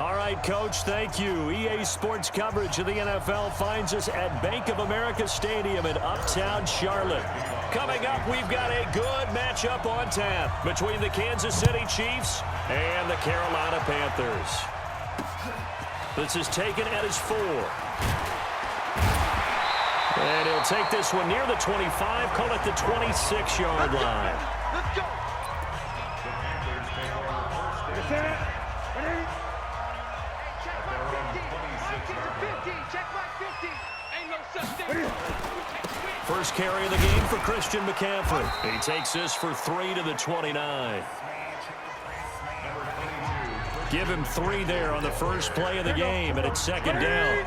All right, Coach, thank you. EA Sports coverage of the NFL finds us at Bank of America Stadium in Uptown Charlotte. Coming up, we've got a good matchup on tap between the Kansas City Chiefs and the Carolina Panthers. This is taken at his 4. And he'll take this one near the 25, call it the 26-yard line. Let's go. First carry of the game for Christian McCaffrey. He takes this for 3 to the 29. Give him 3 there on the first play of the game, and it's second down.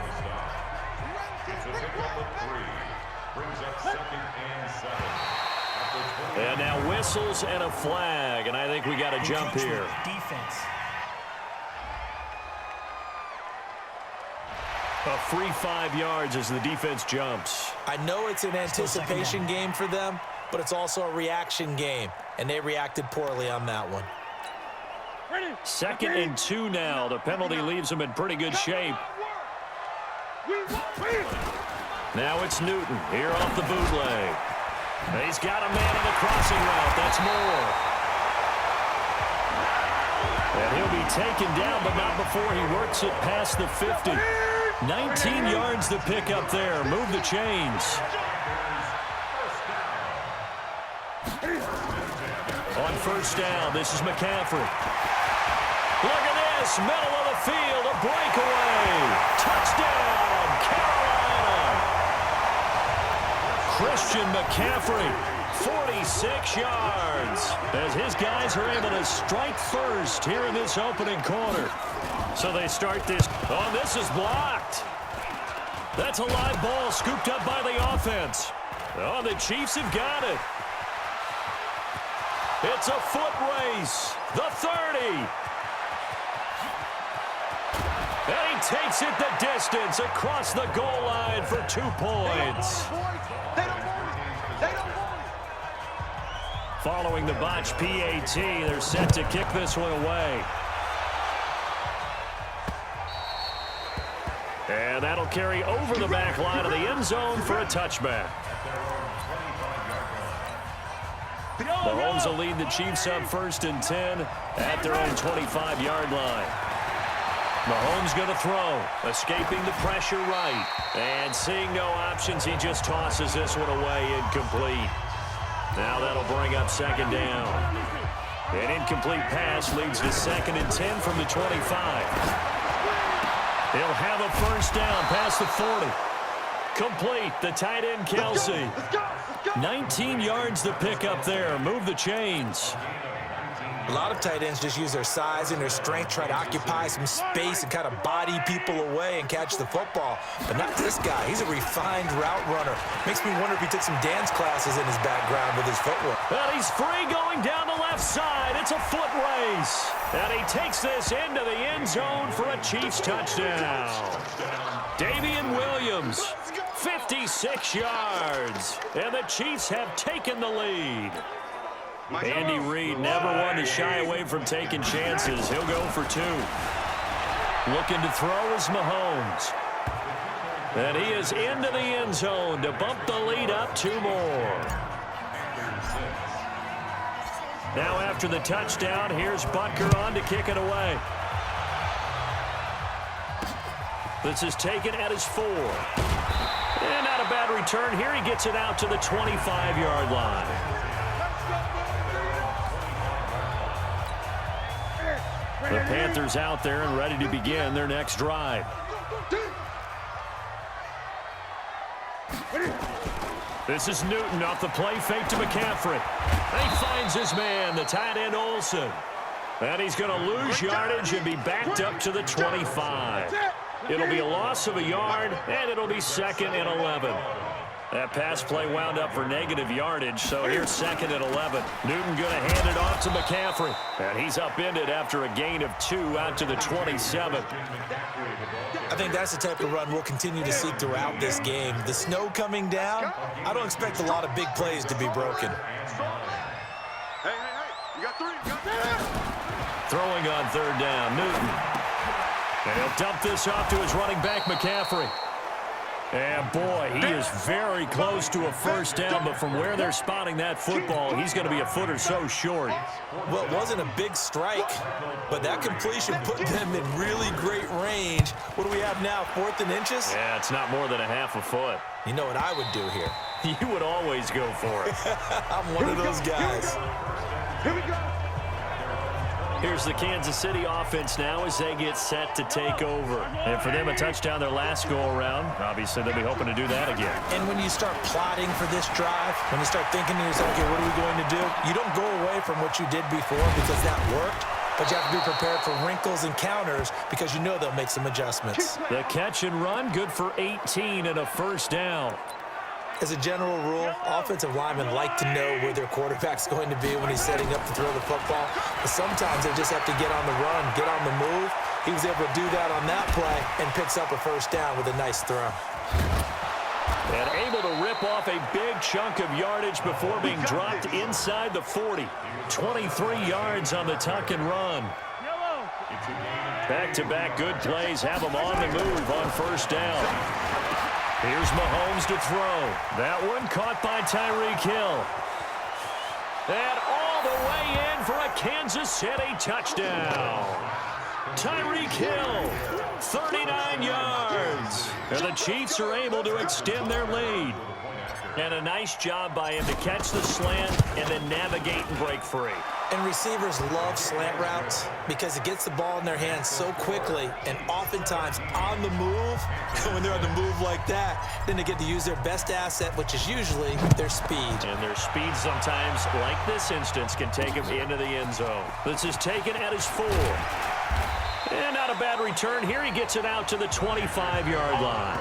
And now whistles and a flag, and I think we got a jump here. Defense. A free 5 yards as the defense jumps. I know it's an anticipation game for them, but it's also a reaction game, and they reacted poorly on that one. Second and 2 now. The penalty leaves them in pretty good shape. Now it's Newton here off the bootleg. He's got a man on the crossing route. That's Moore. And he'll be taken down, but not before he works it past the 50. 19 yards to pick up there. Move the chains. On first down, this is McCaffrey. Look at this, middle of the field, a breakaway. Touchdown, Carolina. Christian McCaffrey, 46 yards, as his guys are able to strike first here in this opening quarter. So they start this. Oh, this is blocked. That's a live ball scooped up by the offense. Oh, the Chiefs have got it. It's a foot race. The 30. And he takes it the distance across the goal line for 2 points. Following the botch PAT, they're set to kick this one away. And that'll carry over the back line of the end zone for a touchback. Mahomes will lead the Chiefs up first and 10 at their own 25-yard line. Mahomes going to throw, escaping the pressure right. And seeing no options, he just tosses this one away, incomplete. Now that'll bring up second down. An incomplete pass leads to second and 10 from the 25. He'll have a first down past the 40. Complete, the tight end Kelsey. 19 yards to pick up there. Move the chains. A lot of tight ends just use their size and their strength, try to occupy some space and kind of body people away and catch the football. But not this guy. He's a refined route runner. Makes me wonder if he took some dance classes in his background with his footwork. Well, he's free going down the left side. It's a foot race. And he takes this into the end zone for a Chiefs touchdown. Davian Williams, 56 yards. And the Chiefs have taken the lead. Andy Reid never one to shy away from taking chances. He'll go for 2. Looking to throw is Mahomes. And he is into the end zone to bump the lead up 2 more. Now after the touchdown, here's Butker on to kick it away. This is taken at his 4. And not a bad return here. He gets it out to the 25-yard line. The Panthers out there and ready to begin their next drive. This is Newton off the play fake to McCaffrey. He finds his man, the tight end Olsen. And he's going to lose yardage and be backed up to the 25. It'll be a loss of a yard, and it'll be second and 11. That pass play wound up for negative yardage, so here's second and 11. Newton going to hand it off to McCaffrey. And he's upended after a gain of 2 out to the 27. I think that's the type of run we'll continue to see throughout this game. The snow coming down, I don't expect a lot of big plays to be broken. Hey, you got 3. Throwing on third down, Newton. And he'll dump this off to his running back, McCaffrey. And, boy, he is very close to a first down, but from where they're spotting that football, he's going to be a foot or so short. Well, it wasn't a big strike, but that completion put them in really great range. What do we have now, 4th and inches? Yeah, it's not more than a half a foot. You know what I would do here? You would always go for it. I'm one of those guys. Here we go. Here's the Kansas City offense now as they get set to take over. And for them, a touchdown their last go-around. Obviously, they'll be hoping to do that again. And when you start plotting for this drive, when you start thinking to yourself, okay, what are we going to do? You don't go away from what you did before because that worked, but you have to be prepared for wrinkles and counters because you know they'll make some adjustments. The catch and run, good for 18 and a first down. As a general rule, offensive linemen like to know where their quarterback's going to be when he's setting up to throw the football. But sometimes they just have to get on the run, get on the move. He was able to do that on that play and picks up a first down with a nice throw. And able to rip off a big chunk of yardage before being dropped inside the 40. 23 yards on the tuck and run. Back-to-back good plays have them on the move on first down. Here's Mahomes to throw. That one caught by Tyreek Hill. And all the way in for a Kansas City touchdown. Tyreek Hill, 39 yards. And the Chiefs are able to extend their lead. And a nice job by him to catch the slant and then navigate and break free. And receivers love slant routes because it gets the ball in their hands so quickly and oftentimes on the move. When they're on the move like that, then they get to use their best asset, which is usually their speed. And their speed sometimes, like this instance, can take him into the end zone. This is taken at his 4. And not a bad return here. He gets it out to the 25-yard line.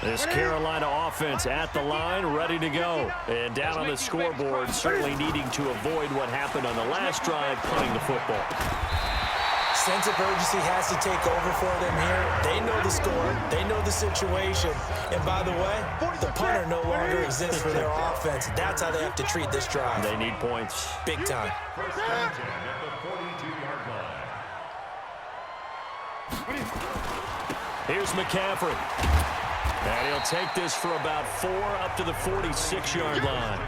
This Carolina offense at the line, ready to go. And down on the scoreboard, certainly needing to avoid what happened on the last drive, punting the football. Sense of urgency has to take over for them here. They know the score. They know the situation. And by the way, the punter no longer exists for their offense. That's how they have to treat this drive. They need points. Big time. Here's McCaffrey. And he'll take this for about 4 up to the 46-yard line.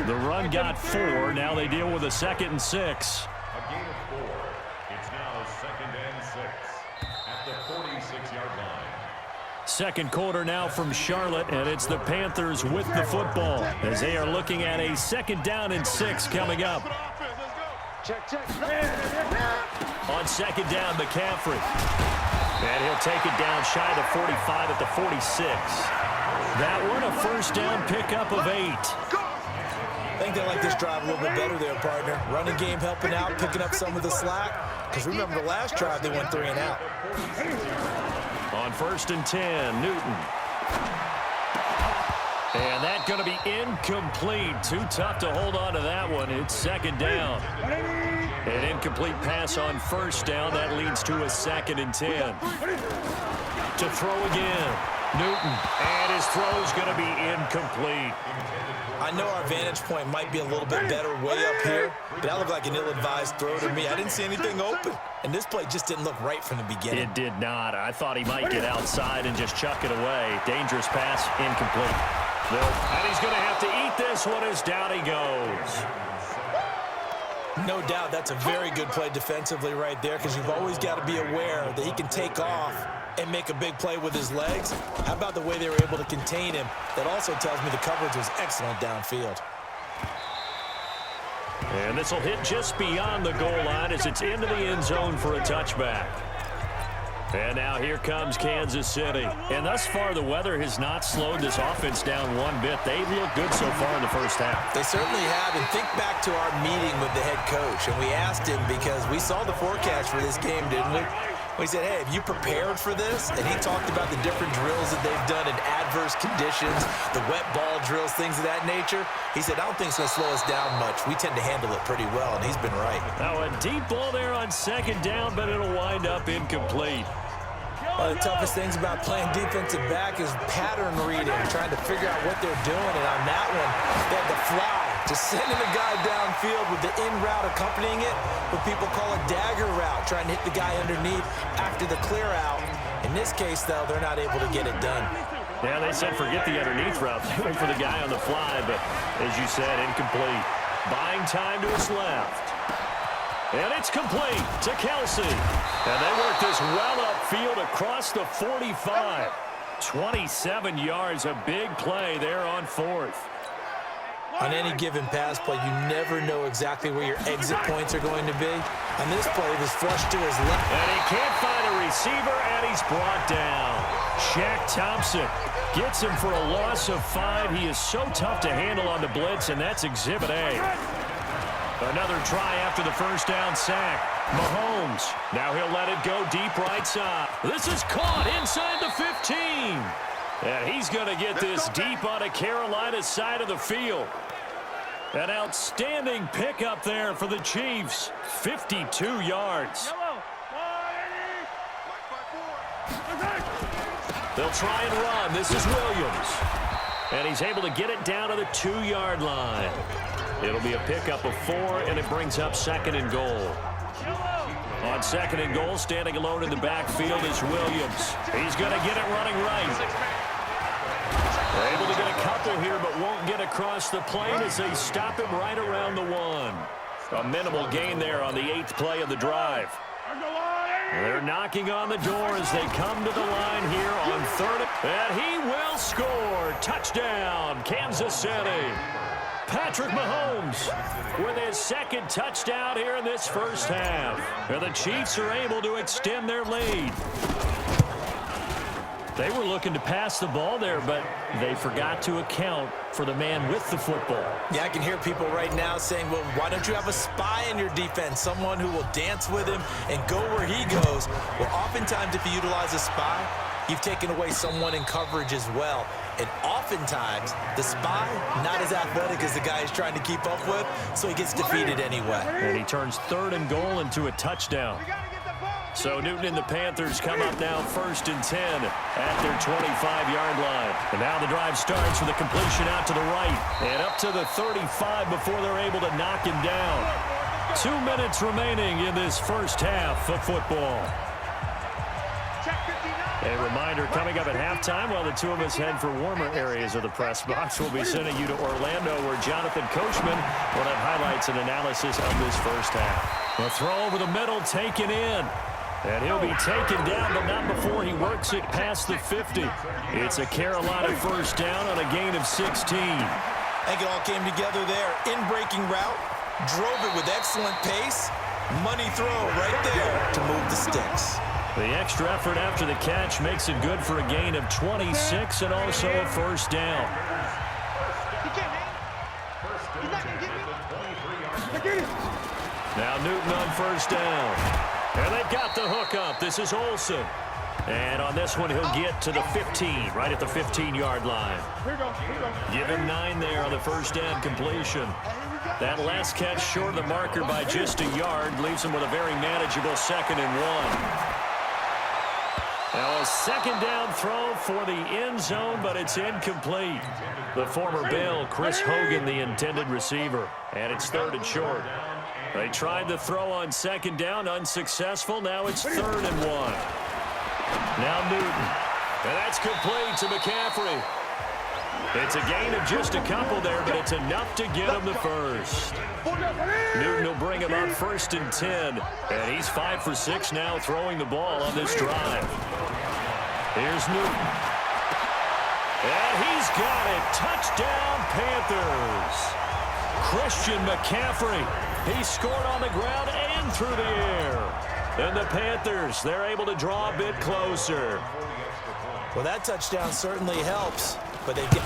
The run got 4. Now they deal with a 2nd and 6. A gain of 4. It's now 2nd and 6 at the 46-yard line. Second quarter now from Charlotte, and it's the Panthers with the football as they are looking at a 2nd down and 6 coming up. Check. On 2nd down, McCaffrey. And he'll take it down shy of the 45 at the 46. That one, a first down pickup of 8. I think they like this drive a little bit better there, partner. Running game helping out, picking up some of the slack. Because remember the last drive, they went 3 and out. On 1st and 10, Newton. And that's going to be incomplete. Too tough to hold on to that one. It's 2nd down. An incomplete pass on 1st down. That leads to a 2nd and 10. To throw again. Newton. And his throw's going to be incomplete. I know our vantage point might be a little bit better way up here, but that looked like an ill-advised throw to me. I didn't see anything open, and this play just didn't look right from the beginning. It did not. I thought he might get outside and just chuck it away. Dangerous pass, incomplete. And he's going to have to eat this one as down he goes. No doubt that's a very good play defensively right there because you've always got to be aware that he can take off and make a big play with his legs. How about the way they were able to contain him? That also tells me the coverage was excellent downfield. And this will hit just beyond the goal line as it's into the end zone for a touchback. And now here comes Kansas City. And thus far, the weather has not slowed this offense down one bit. They've looked good so far in the first half. They certainly have. And think back to our meeting with the head coach. And we asked him because we saw the forecast for this game, didn't we? We said, hey, have you prepared for this? And he talked about the different drills that they've done in adverse conditions, the wet ball drills, things of that nature. He said, I don't think it's going to slow us down much. We tend to handle it pretty well, and he's been right. Now a deep ball there on 2nd down, but it'll wind up incomplete. One of the toughest things about playing defensive back is pattern reading, trying to figure out what they're doing. And on that one, they had to fly Just sending a guy downfield with the in route accompanying it, what people call a dagger route, trying to hit the guy underneath after the clear out. In this case, though, they're not able to get it done. Yeah, they said forget the underneath route. They went for the guy on the fly, but as you said, incomplete. Buying time to his left. And it's complete to Kelsey. And they work this well upfield across the 45. 27 yards, a big play there on fourth. On any given pass play, you never know exactly where your exit points are going to be. On this play, it was flushed to his left. And he can't find a receiver, and he's brought down. Shaq Thompson gets him for a loss of 5. He is so tough to handle on the blitz, and that's Exhibit A. Another try after the first down sack. Mahomes. Now he'll let it go deep right side. This is caught inside the 15. And he's going to get this deep on a Carolina side of the field. An outstanding pickup there for the Chiefs. 52 yards. They'll try and run. This is Williams. And he's able to get it down to the 2-yard line. It'll be a pickup of 4, and it brings up 2nd and goal. On 2nd and goal, standing alone in the backfield is Williams. He's going to get it running right. They're able to get a couple here, but won't get across the plane as they stop him right around the 1. A minimal gain there on the 8th play of the drive. They're knocking on the door as they come to the line here on 3rd. And he will score. Touchdown, Kansas City. Patrick Mahomes with his 2nd touchdown here in this first half. And the Chiefs are able to extend their lead. They were looking to pass the ball there, but they forgot to account for the man with the football. Yeah, I can hear people right now saying, well, why don't you have a spy in your defense, someone who will dance with him and go where he goes? Well, oftentimes if you utilize a spy, you've taken away someone in coverage as well. And oftentimes, the spy, not as athletic as the guy he's trying to keep up with, so he gets defeated anyway. And he turns 3rd and goal into a touchdown. So Newton and the Panthers come up now 1st and 10 at their 25-yard line. And now the drive starts with a completion out to the right and up to the 35 before they're able to knock him down. 2 minutes remaining in this first half of football. A reminder, coming up at halftime, while the two of us head for warmer areas of the press box, we'll be sending you to Orlando, where Jonathan Coachman will have highlights and analysis of this first half. A throw over the middle, taken in. And he'll be taken down, but not before he works it past the 50. It's a Carolina first down on a gain of 16. I think it all came together there. In-breaking route, drove it with excellent pace. Money throw right there to move the sticks. The extra effort after the catch makes it good for a gain of 26 and also a first down. Now Newton on first down. And they've got the hook up. This is Olsen. And on this one, he'll get to the 15, right at the 15-yard line. Give him 9 there on the first down completion. That last catch short of the marker by just a yard leaves him with a very manageable 2nd and 1. Now a 2nd down throw for the end zone, but it's incomplete. The former Bill, Chris Hogan, the intended receiver. And it's 3rd and short. They tried to throw on 2nd down, unsuccessful. Now it's 3rd and 1. Now Newton. And that's complete to McCaffrey. It's a gain of just a couple there, but it's enough to get him the first. Newton will bring him up 1st and 10. And he's 5 for 6 now throwing the ball on this drive. Here's Newton. And he's got it. Touchdown, Panthers. Christian McCaffrey. He scored on the ground and through the air. And the Panthers, they're able to draw a bit closer. Well, that touchdown certainly helps. But they get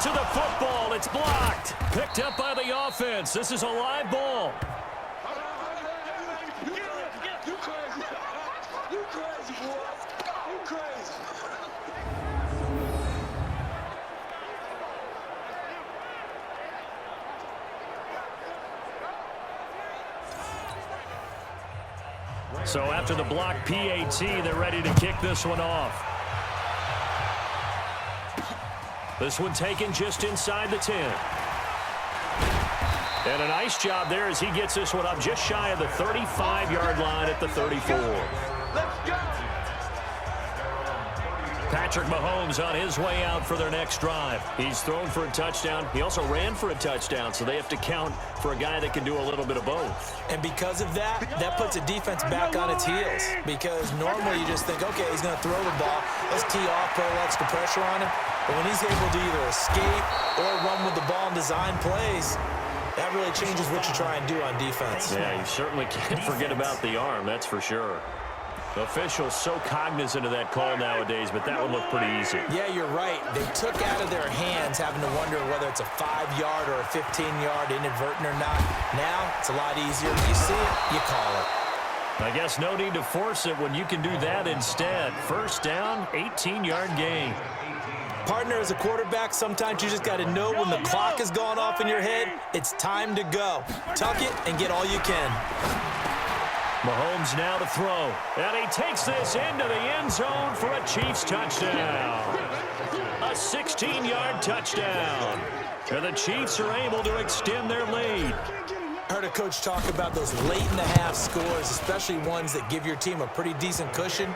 to the football. It's blocked. Picked up by the offense. This is a live ball. You crazy. You crazy, boy. You crazy. So after the block PAT, they're ready to kick this one off. This one taken just inside the 10. And a nice job there as he gets this one up just shy of the 35-yard line at the 34. Let's go. Patrick Mahomes on his way out for their next drive. He's thrown for a touchdown. He also ran for a touchdown, so they have to count for a guy that can do a little bit of both. And because of that, that puts a defense back on its heels. Because normally you just think, okay, he's going to throw the ball. Let's tee off, put a little extra pressure on him. But when he's able to either escape or run with the ball and design plays, that really changes what you try and do on defense. Yeah, you certainly can't forget about the arm, that's for sure. Officials so cognizant of that call nowadays, but that would look pretty easy. Yeah, you're right. They took out of their hands having to wonder whether it's a 5-yard or a 15-yard inadvertent or not. Now, it's a lot easier. You see it, you call it. I guess no need to force it when you can do that instead. First down, 18-yard gain. Partner, as a quarterback, sometimes you just got to know when the clock has gone off in your head, it's time to go. Tuck it and get all you can. Mahomes now to throw. And he takes this into the end zone for a Chiefs touchdown. A 16-yard touchdown. And the Chiefs are able to extend their lead. I heard a coach talk about those late-in-the-half scores, especially ones that give your team a pretty decent cushion.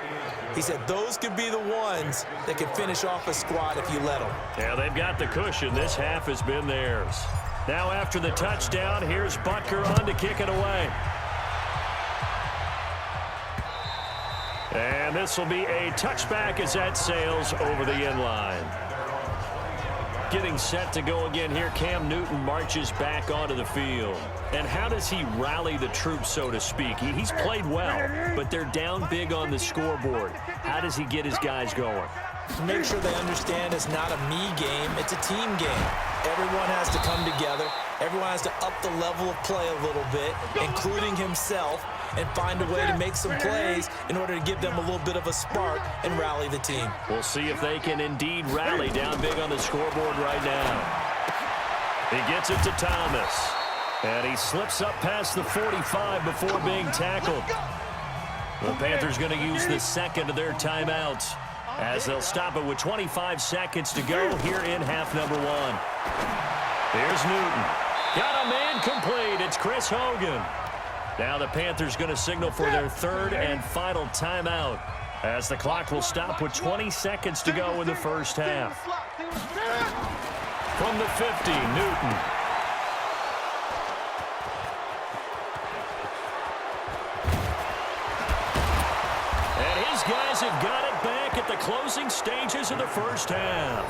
He said those could be the ones that can finish off a squad if you let them. Yeah, they've got the cushion. This half has been theirs. Now after the touchdown, here's Butker on to kick it away. And this will be a touchback as that sails over the end line. Getting set to go again here, Cam Newton marches back onto the field. And how does he rally the troops, so to speak? He's played well, but they're down big on the scoreboard. How does he get his guys going? Make sure they understand it's not a me game, it's a team game. Everyone has to come together. Everyone has to up the level of play a little bit, including himself, and find a way to make some plays in order to give them a little bit of a spark and rally the team. We'll see if they can indeed rally down big on the scoreboard right now. He gets it to Thomas. And he slips up past the 45 before being tackled. The Panthers going to use the second of their timeouts as they'll stop it with 25 seconds to go here in half number one. Here's Newton. Got a man complete. It's Chris Hogan. Now the Panthers going to signal for their third and final timeout as the clock will stop with 20 seconds to go in the first half. From the 50, Newton. And his guys have got it back at the closing stages of the first half.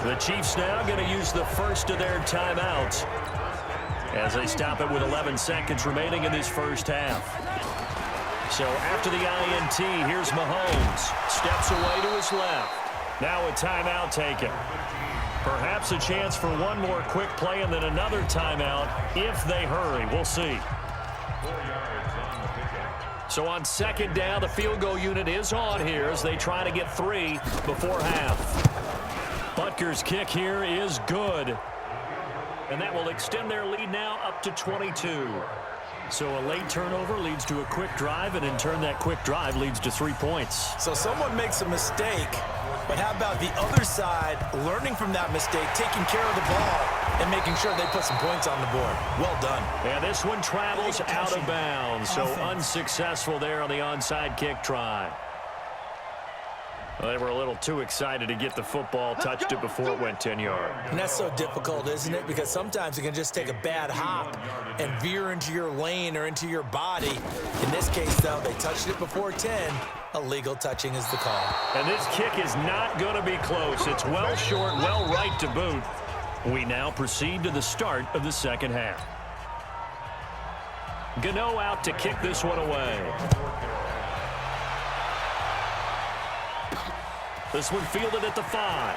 The Chiefs now going to use the first of their timeouts as they stop it with 11 seconds remaining in this first half. So after the INT, here's Mahomes. Steps away to his left. Now a timeout taken. Perhaps a chance for one more quick play and then another timeout if they hurry. We'll see. So on second down, the field goal unit is on here as they try to get 3 before half. Butker's kick here is good. And that will extend their lead now up to 22. So a late turnover leads to a quick drive, and in turn that quick drive leads to 3 points. So someone makes a mistake, but how about the other side learning from that mistake, taking care of the ball, and making sure they put some points on the board? Well done. And this one travels out of bounds, so unsuccessful there on the onside kick try. Well, they were a little too excited to get the football, touched it before it went 10 yards. And that's so difficult, isn't it? Because sometimes it can just take a bad hop and veer into your lane or into your body. In this case, though, they touched it before 10. Illegal touching is the call. And this kick is not going to be close. It's well short, well right to boot. We now proceed to the start of the second half. Gano out to kick this one away. This one fielded at the 5.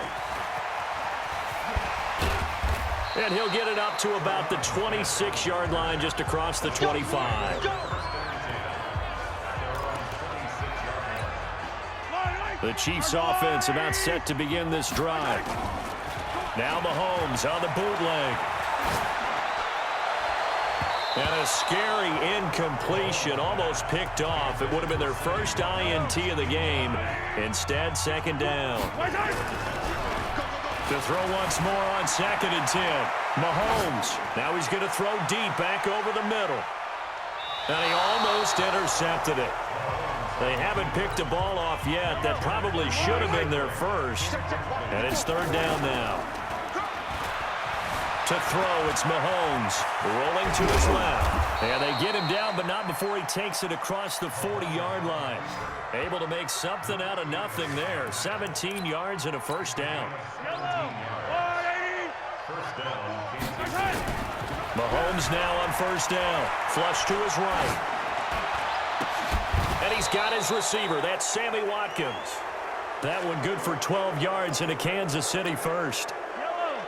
And he'll get it up to about the 26-yard line just across the 25. The Chiefs offense about set to begin this drive. Now Mahomes on the bootleg. And a scary incompletion, almost picked off. It would have been their first INT of the game. Instead, second down. To throw once more on 2nd and 10. Mahomes. Now he's going to throw deep back over the middle. And he almost intercepted it. They haven't picked a ball off yet. That probably should have been their first. And it's 3rd down now. To throw, it's Mahomes. Rolling to his left. And they get him down, but not before he takes it across the 40-yard line. Able to make something out of nothing there. 17 yards and a first down. Mahomes now on 1st down. Flush to his right. And he's got his receiver. That's Sammy Watkins. That one good for 12 yards and a Kansas City first.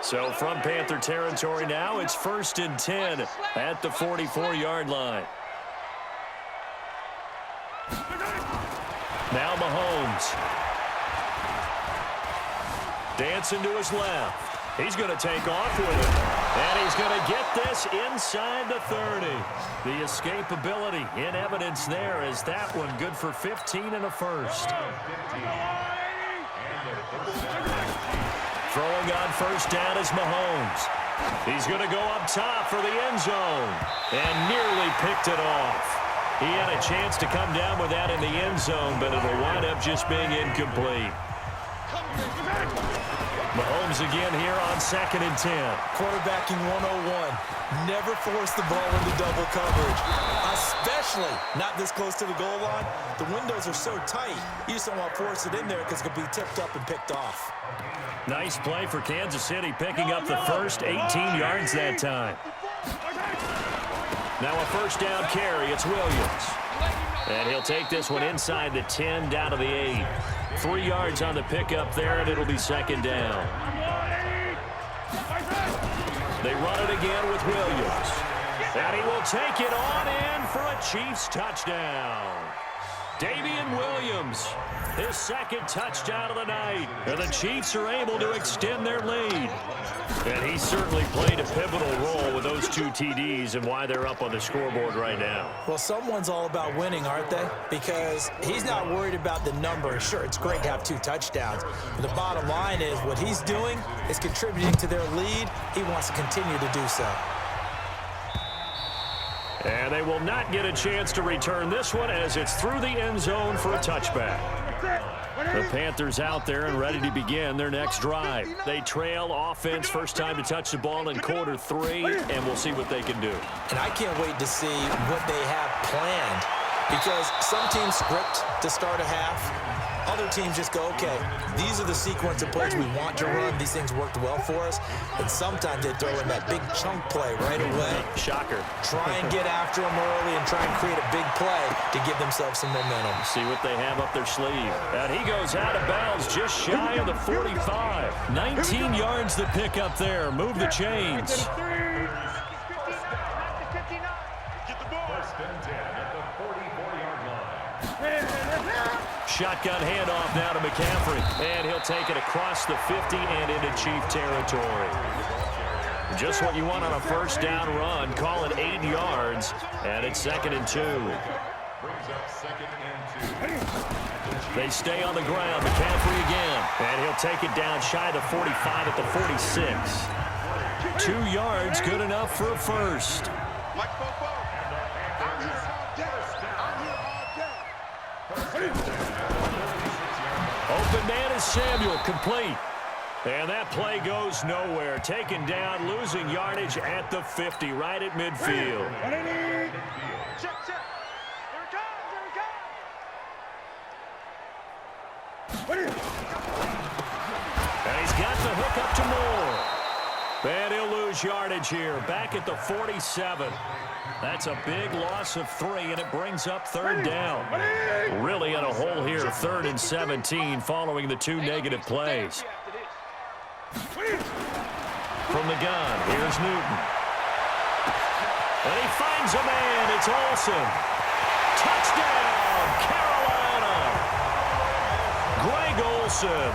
So from Panther territory now, it's 1st and 10 at the 44-yard line. Now Mahomes. Dancing to his left. He's going to take off with it. And he's going to get this inside the 30. The escapability in evidence there as that one good for 15 and a first. Throwing on 1st down is Mahomes. He's going to go up top for the end zone. And nearly picked it off. He had a chance to come down with that in the end zone, but it'll wind up just being incomplete. Mahomes again here on 2nd and 10. Quarterbacking 101. Never force the ball into double coverage, especially not this close to the goal line. The windows are so tight, you just don't want to force it in there because it could be tipped up and picked off. Nice play for Kansas City, picking up the first 18 yards that time. Now a 1st down carry, it's Williams. And he'll take this one inside the 10, down to the 8. 3 yards on the pickup there, and it'll be 2nd down. They run it again with Williams. And he will take it on in for a Chiefs touchdown. Damian Williams, his 2nd touchdown of the night. And the Chiefs are able to extend their lead. And he certainly played a pivotal role with those 2 TDs and why they're up on the scoreboard right now. Well, someone's all about winning, aren't they? Because he's not worried about the number. Sure, it's great to have 2 touchdowns. But the bottom line is what he's doing is contributing to their lead. He wants to continue to do so. And they will not get a chance to return this one as it's through the end zone for a touchback. The Panthers out there and ready to begin their next drive. They trail offense, first time to touch the ball in quarter 3, and we'll see what they can do. And I can't wait to see what they have planned, because some teams script to start a half. Other teams just go, okay, these are the sequence of plays we want to run. These things worked well for us. And sometimes they throw in that big chunk play right away. Shocker. Try and get after them early and try and create a big play to give themselves some momentum. See what they have up their sleeve. And he goes out of bounds just shy of the 45. 19 yards to pick up there. Move the chains. Shotgun handoff now to McCaffrey. And he'll take it across the 50 and into Chief territory. Just what you want on a 1st down run. Call it 8 yards. And it's 2nd and 2. They stay on the ground. McCaffrey again. And he'll take it down shy of the 45 at the 46. 2 yards, good enough for a first. Open man is Samuel, complete. And that play goes nowhere. Taken down, losing yardage at the 50, right at midfield. And he's got the hook up to Moore. And he'll lose yardage here, back at the 47. That's a big loss of 3, and it brings up 3rd down. Really in a hole here, 3rd and 17, following the 2 negative plays. From the gun, here's Newton. And he finds a man, it's Olsen. Touchdown, Carolina! Greg Olsen,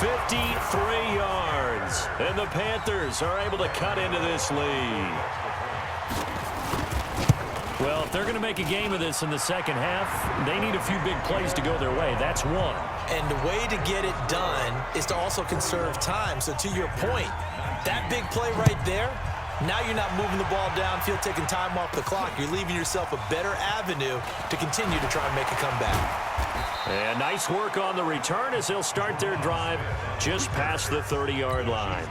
53 yards. And the Panthers are able to cut into this lead. Well, if they're going to make a game of this in the second half, they need a few big plays to go their way. That's one. And the way to get it done is to also conserve time. So to your point, that big play right there, now you're not moving the ball downfield, taking time off the clock. You're leaving yourself a better avenue to continue to try and make a comeback. And nice work on the return as they'll start their drive just past the 30-yard line.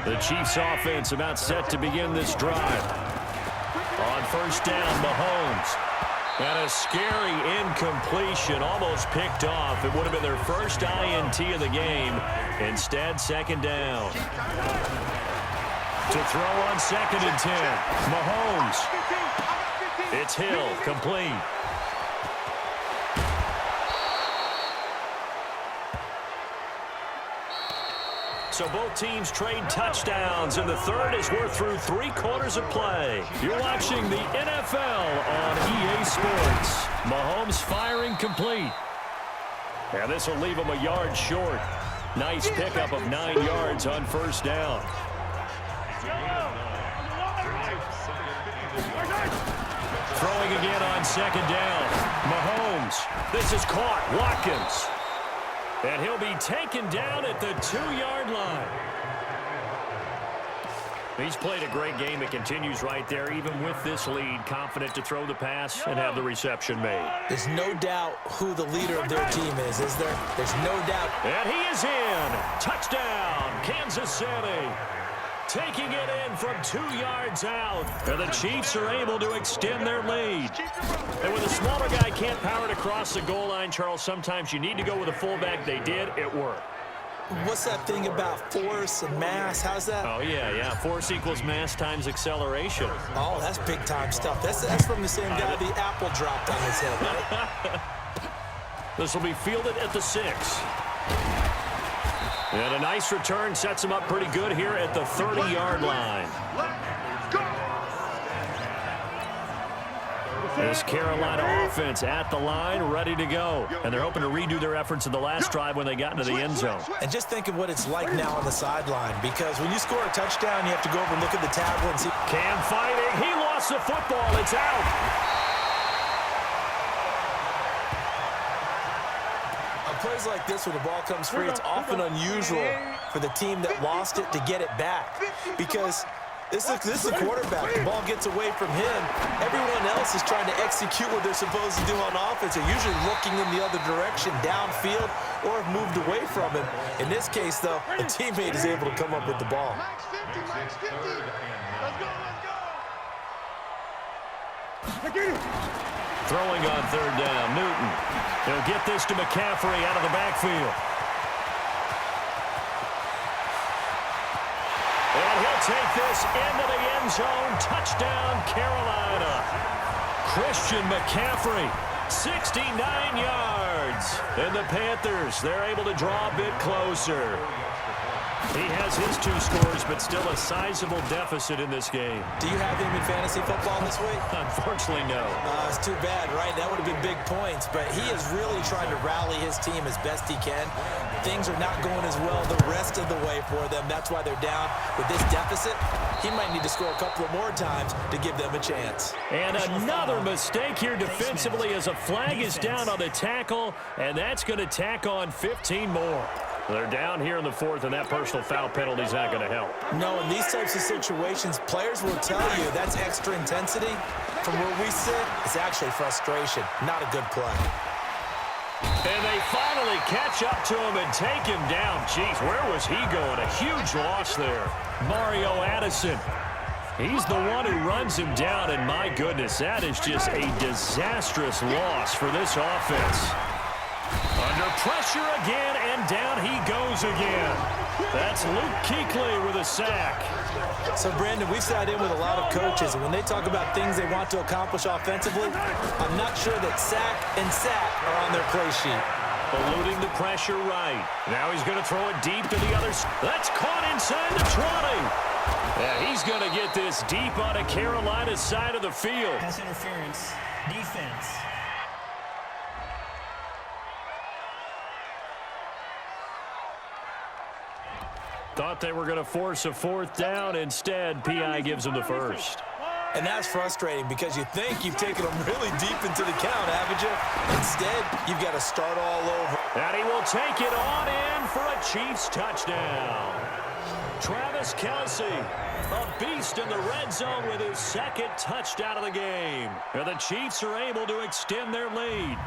The Chiefs offense about set to begin this drive. On first down, Mahomes. And a scary incompletion, almost picked off. It would have been their first INT of the game. Instead, second down. To throw on 2nd and 10. Mahomes. It's Hill, complete. So both teams trade touchdowns, and the third as we're through 3 quarters of play. You're watching the NFL on EA Sports. Mahomes firing complete. And this will leave him a yard short. Nice pickup of 9 yards on first down. Throwing again on second down. Mahomes. This is caught. Watkins. And he'll be taken down at the 2-yard line. He's played a great game. It continues right there, even with this lead. Confident to throw the pass and have the reception made. There's no doubt who the leader of their team is there? There's no doubt. And he is in. Touchdown, Kansas City. Taking it in from 2 yards out. And the Chiefs are able to extend their lead. And when the smaller guy can't power it across the goal line, Charles, sometimes you need to go with a fullback. They did. It worked. What's that thing about force and mass? How's that? Oh, yeah. Force equals mass times acceleration. Oh, that's big-time stuff. That's from the same guy the apple dropped on his head, right? This will be fielded at the 6. And a nice return sets him up pretty good here at the 30-yard line. This Carolina offense at the line, ready to go. And they're hoping to redo their efforts in the last drive when they got into the end zone. And just think of what it's like now on the sideline, because when you score a touchdown, you have to go over and look at the tablet and see. Cam fighting. He lost the football. It's out. Plays like this where the ball comes free, it's often unusual for the team that lost it to get it back, because this is a quarterback. The ball gets away from him. Everyone else is trying to execute what they're supposed to do on offense. They're usually looking in the other direction, downfield, or have moved away from him. In this case, though, a teammate is able to come up with the ball. Throwing on third down, Newton. He'll get this to McCaffrey out of the backfield. And he'll take this into the end zone. Touchdown, Carolina. Christian McCaffrey, 69 yards. And the Panthers, they're able to draw a bit closer. He has his 2 scores, but still a sizable deficit in this game. Do you have him in fantasy football this week? Unfortunately, no. It's too bad, right? That would have been big points, but he is really trying to rally his team as best he can. Things are not going as well the rest of the way for them. That's why they're down with this deficit. He might need to score a couple of more times to give them a chance. And another mistake here defensively as a flag is down on the tackle, and that's going to tack on 15 more. They're down here in the 4th, and that personal foul penalty is not going to help. No, in these types of situations, players will tell you that's extra intensity. From where we sit, it's actually frustration, not a good play. And they finally catch up to him and take him down. Jeez, where was he going? A huge loss there. Mario Addison. He's the one who runs him down, and my goodness, that is just a disastrous loss for this offense. Under pressure again, and down he goes again. That's Luke Kuechly with a sack. So, Brandon, we sat in with a lot of coaches, and when they talk about things they want to accomplish offensively, I'm not sure that sack and sack are on their play sheet. Eluding the pressure right. Now he's going to throw it deep to the other side. That's caught inside the 20. Yeah, he's going to get this deep on a Carolina side of the field. Pass interference, defense. Thought they were going to force a 4th down. Instead, P.I. gives him the first. And that's frustrating because you think you've taken them really deep into the count, haven't you? Instead, you've got to start all over. And he will take it on in for a Chiefs touchdown. Travis Kelce, a beast in the red zone with his second touchdown of the game. And the Chiefs are able to extend their lead.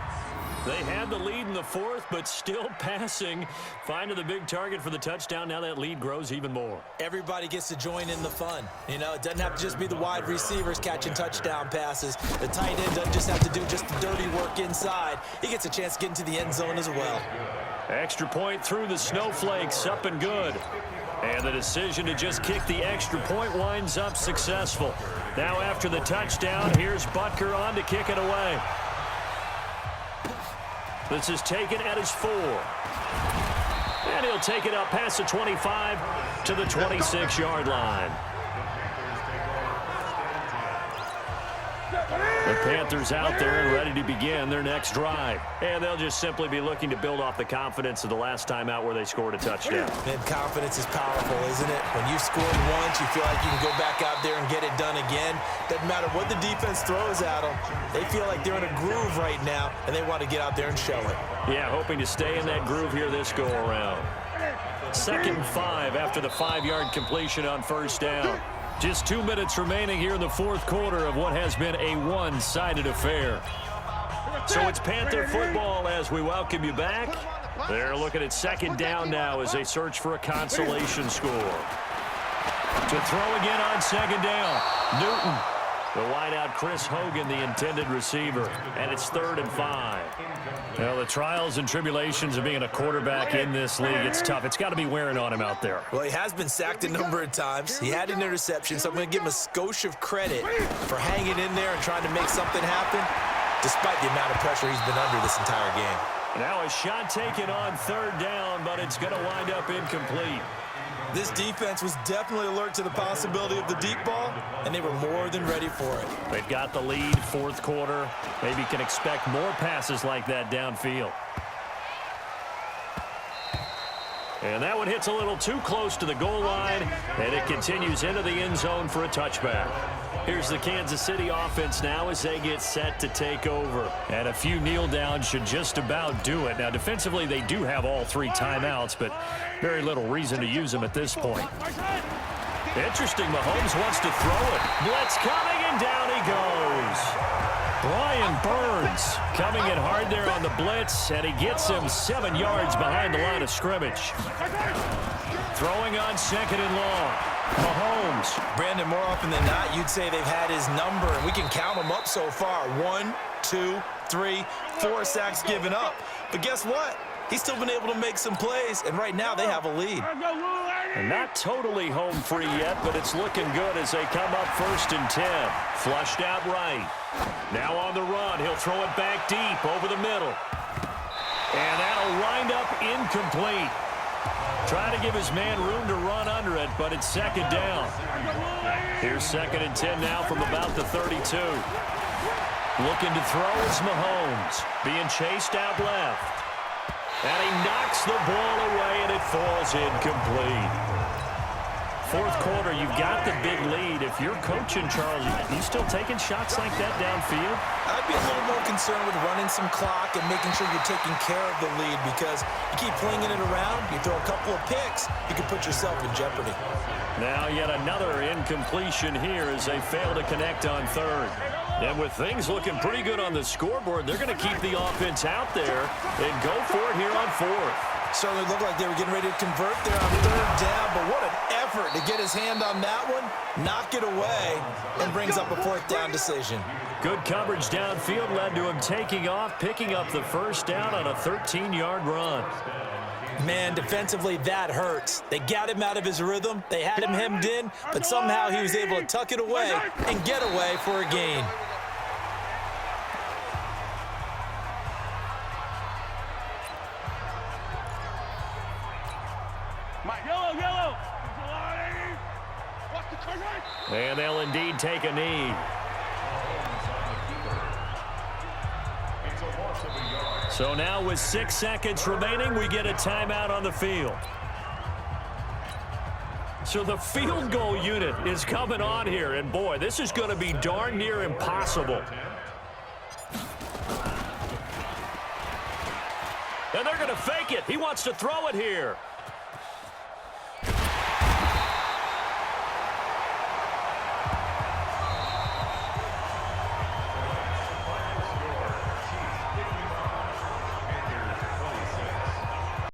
They had the lead in the fourth, but still passing. Finding the big target for the touchdown. Now that lead grows even more. Everybody gets to join in the fun. You know, it doesn't have to just be the wide receivers catching touchdown passes. The tight end doesn't just have to do just the dirty work inside. He gets a chance to get into the end zone as well. Extra point through the snowflakes, up and good. And the decision to just kick the extra point winds up successful. Now after the touchdown, here's Butker on to kick it away. This is taken at his 4. And he'll take it up past the 25 to the 26-yard line. The Panthers out there and ready to begin their next drive. And they'll just simply be looking to build off the confidence of the last time out where they scored a touchdown. And confidence is powerful, isn't it? When you've scored once, you feel like you can go back out there and get it done again. Doesn't matter what the defense throws at them. They feel like they're in a groove right now, and they want to get out there and show it. Yeah, hoping to stay in that groove here this go-around. 2nd and 5 after the 5-yard completion on first down. Just 2 minutes remaining here in the fourth quarter of what has been a one-sided affair. So it's Panther football as we welcome you back. They're looking at 2nd down now as they search for a consolation score. To throw again on 2nd down. Newton. The wideout Chris Hogan, the intended receiver. And it's 3rd and 5. Well, the trials and tribulations of being a quarterback in this league, it's tough. It's got to be wearing on him out there. Well, he has been sacked a number of times. He had an interception, so I'm going to give him a skosh of credit for hanging in there and trying to make something happen, despite the amount of pressure he's been under this entire game. Now a shot taken on 3rd down, but it's going to wind up incomplete. This defense was definitely alert to the possibility of the deep ball, and they were more than ready for it. They've got the lead, fourth quarter. Maybe can expect more passes like that downfield. And that one hits a little too close to the goal line, and it continues into the end zone for a touchback. Here's the Kansas City offense now as they get set to take over. And a few kneel downs should just about do it. Now, defensively, they do have all 3 timeouts, but very little reason to use them at this point. Interesting, Mahomes wants to throw it. Blitz coming, and down he goes. Brian Burns coming in hard there on the blitz, and he gets him 7 yards behind the line of scrimmage. Throwing on 2nd and long. Mahomes. Brandon, more often than not, you'd say they've had his number, and we can count them up so far. 1, 2, 3, 4 sacks given up. But guess what? He's still been able to make some plays, and right now they have a lead. And not totally home free yet, but it's looking good as they come up 1st and 10. Flushed out right. Now on the run, he'll throw it back deep over the middle. And that'll wind up incomplete. Trying to give his man room to run under it, but it's 2nd down. Here's 2nd and 10 now from about the 32. Looking to throw is Mahomes. Being chased out left. And he knocks the ball away, and it falls incomplete. Fourth quarter, you've got the big lead. If you're coaching, Charles, you still taking shots like that downfield? I'd be a little more concerned with running some clock and making sure you're taking care of the lead, because you keep flinging it around, you throw a couple of picks, you can put yourself in jeopardy. Now yet another incompletion here as they fail to connect on 3rd. And with things looking pretty good on the scoreboard, they're going to keep the offense out there and go for it here on 4th. Certainly looked like they were getting ready to convert there on 3rd down, but what an effort to get his hand on that one, knock it away, and brings up a 4th down decision. Good coverage downfield led to him taking off, picking up the 1st down on a 13-yard run. Man, defensively, that hurts. They got him out of his rhythm. They had him hemmed in, but somehow he was able to tuck it away and get away for a gain. And they'll indeed take a knee. So now with 6 seconds remaining, we get a timeout on the field. So the field goal unit is coming on here, and boy, this is going to be darn near impossible. And they're going to fake it. He wants to throw it here.